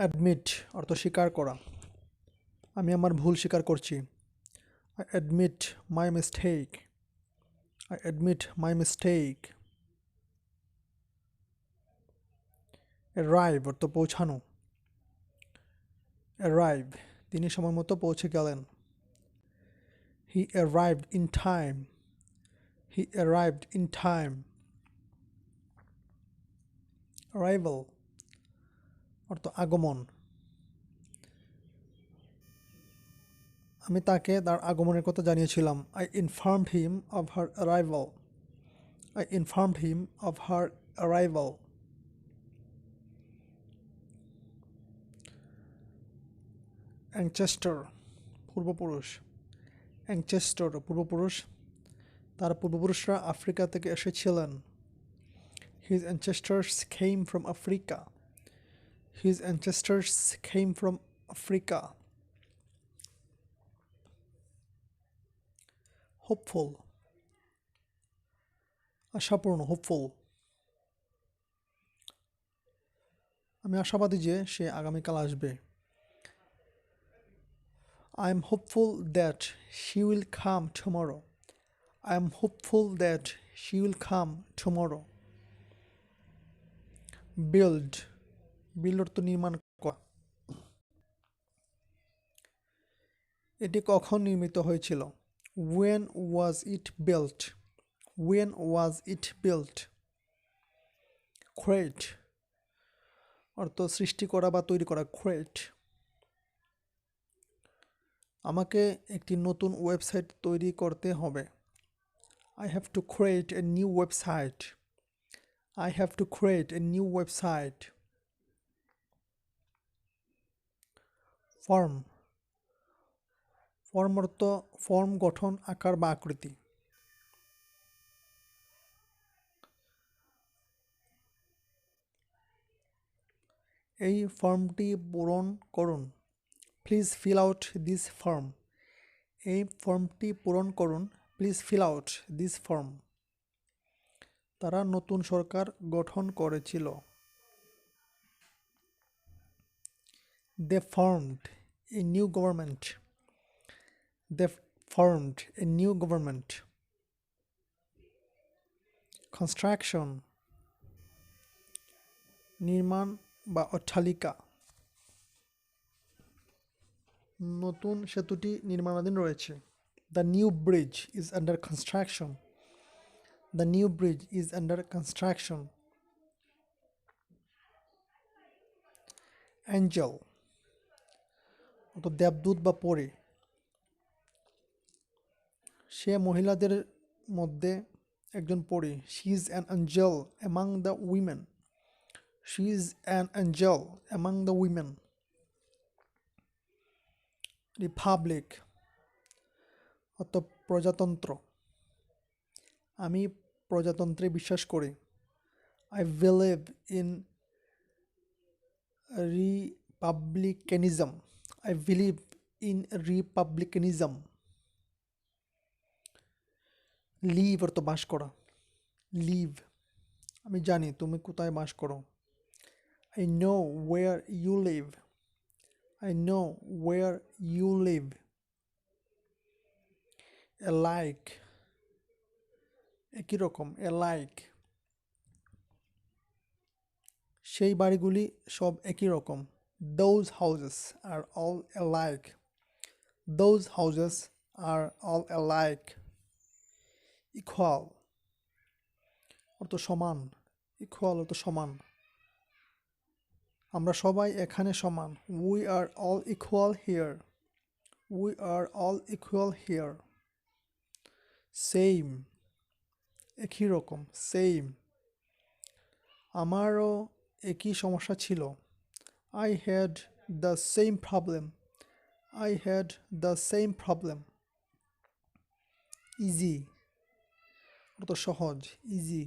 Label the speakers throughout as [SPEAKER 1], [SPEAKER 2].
[SPEAKER 1] Admit অর্থ স্বীকার করা। আমি আমার ভুল স্বীকার করছি। I admit my mistake. I admit my mistake. Arrive অর্থ পৌঁছানো। অ্যারাইভ তিনি সময় মতো পৌঁছে গেলেন। He arrived in time. He arrived in time. Arrival অর্থ আগমন। আমি তাকে তার আগমনের কথা জানিয়েছিলাম। I informed him of her arrival. I informed him of her arrival. Ancestor পূর্বপুরুষ। অ্যানচেস্টর পূর্বপুরুষ। তার পূর্বপুরুষরা আফ্রিকা থেকে এসেছিলেন। His ancestors came from Africa. His ancestors came from Africa. Hopeful Ashapurna hopeful। আমি আশাবাদী যে সে আগামীকাল আসবে। I am hopeful that she will come tomorrow. I am hopeful that she will come tomorrow. Build অর্থ নির্মাণ করা। এটি কখন নির্মিত হয়েছিল? When was it built? When was it built? Create অর্থ সৃষ্টি করা বা তৈরি করা। Create। আমাকে একটি নতুন ওয়েবসাইট তৈরি করতে হবে। I have to create a new website. I have to create a new website. Form অর্থ ফর্ম গঠন আকার বা আকৃতি। এই ফর্মটি পূরণ করুন। Please fill out this form. এই ফর্মটি পূরণ করুন। Please fill out this form. তারা নতুন সরকার গঠন করেছিল। They formed a new government. They formed a new government. Construction নির্মাণ বা অট্টালিকা। নতুন সেতুটি নির্মাণাধীন রয়েছে। The new bridge is under construction. The new bridge is under construction. Angel দেবদূত বা পরী। সে মহিলাদের মধ্যে একজন পরী। She is an angel among the women. She is an angel among the women. Republic প্রজাতন্ত্র। আমি প্রজাতন্ত্রে বিশ্বাস করি। I believe in republicanism. I believe in republicanism. Live অর্থ বাস করা। Live আমি জানি তুমি কোথায় বাস করো। I know where you live. I know where you live. Alike একই রকম। Alike সেই বাড়িগুলি সব একই রকম। Those houses are all alike. Those houses are all alike. Equal অর্থ সমান। Equal অর্থ সমান। আমরা সবাই এখানে সমান। We are all equal here. We are all equal here. Same একই রকম। Same আমারও একই সমস্যা ছিল। I had the same problem. I had the same problem. Easy অর্থ সহজ। Easy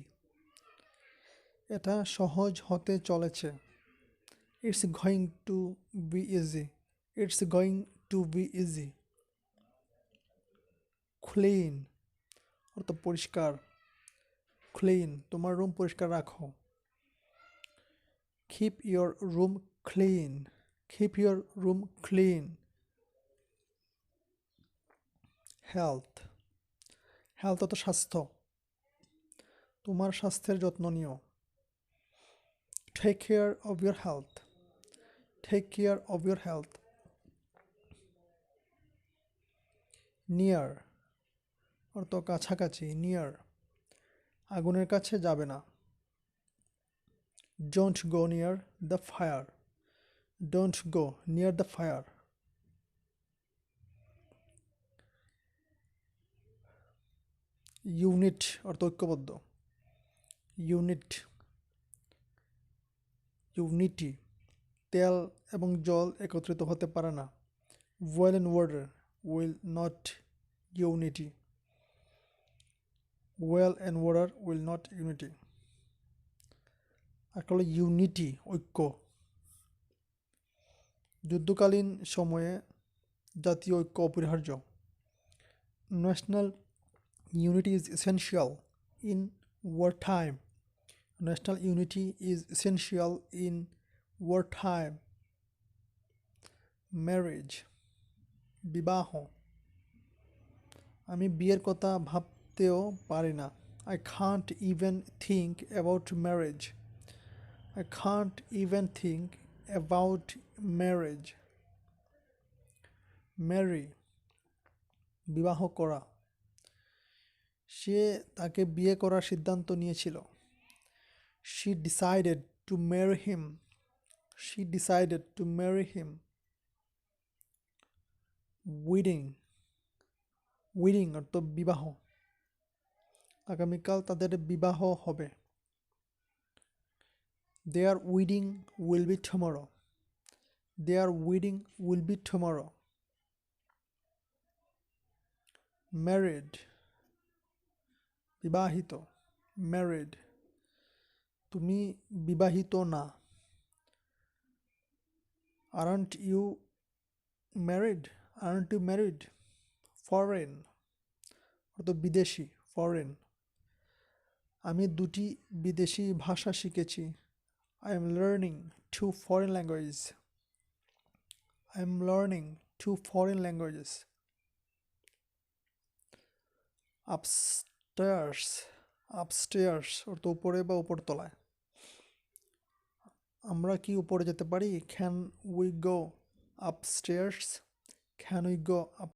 [SPEAKER 1] এটা সহজ হতে চলেছে। It's going to be easy. It's going to be easy. Clean অর্থ পরিষ্কার। Clean তোমার রুম পরিষ্কার রাখো। Keep your room clean. Keep your room clean. Health. Health অর্থ স্বাস্থ্য। তোমার স্বাস্থ্যের যত্ন নিও। Take care of your health. Take care of your health. Near অর্থ কাছাকাছি। Near আগুনের কাছে যাবে না। Don't go near the fire. Don't go near the fire. Unit অর্থ ঐক্যবদ্ধ। Unit Unity তেল এবং জল একত্রিত হতে পারে না। Oil and water will not unity. Oil and water will not unity. একটা হলো ইউনিটি ঐক্য। যুদ্ধকালীন সময়ে জাতীয় ঐক্য অপরিহার্য। National unity is essential in wartime. National unity is essential in wartime. Marriage বিবাহ। আমি বিয়ের কথা ভাবতেও পারি না। I can't even think about marriage. I can't even think about marriage. Marry বিবাহ করা। সে তাকে বিয়ে করার সিদ্ধান্ত নিয়েছিল। She decided to marry him. She decided to marry him. Wedding Wedding অর্থ বিবাহ। আগামীকাল তাদের বিবাহ হবে। Their wedding will be tomorrow. Their wedding will be tomorrow. Married বিবাহিত। Married তুমি বিবাহিত না। Aren't you married? Aren't you married? Foreign অর্থ বিদেশি। Foreign আমি দুটি বিদেশি ভাষা শিখেছি। I am learning 2 foreign languages. I am learning 2 foreign languages. Upstairs Upstairs অর্থ উপরে বা উপরতলায়। আমরা কি উপরে যেতে পারি? Can we go upstairs? Can we go up?